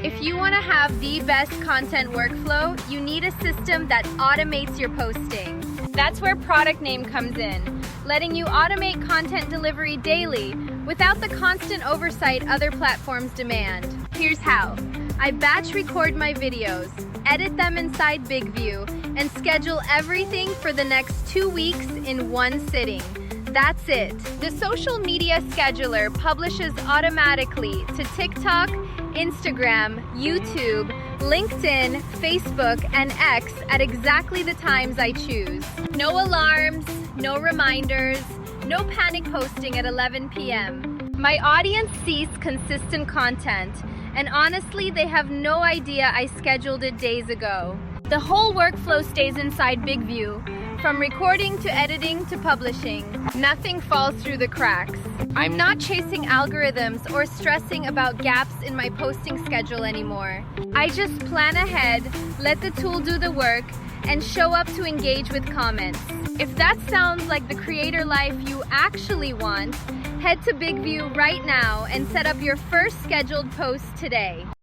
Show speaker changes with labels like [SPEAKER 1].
[SPEAKER 1] If you want to have the best content workflow, you need a system that automates your posting. That's where Product Name comes in, letting you automate content delivery daily without the constant oversight other platforms demand. Here's how. I batch record my videos, edit them inside BigVu, and schedule everything for the next 2 weeks in one sitting. That's it. The social media scheduler publishes automatically to TikTok, Instagram, YouTube, LinkedIn, Facebook, and X at exactly the times I choose. No alarms, no reminders, no panic posting at 11 p.m. My audience sees consistent content, and honestly, they have no idea I scheduled it days ago. The whole workflow stays inside BigVu, from recording to editing to publishing. Nothing falls through the cracks. I'm not chasing algorithms or stressing about gaps in my posting schedule anymore. I just plan ahead, let the tool do the work, and show up to engage with comments. If that sounds like the creator life you actually want, head to BigVu right now and set up your first scheduled post today.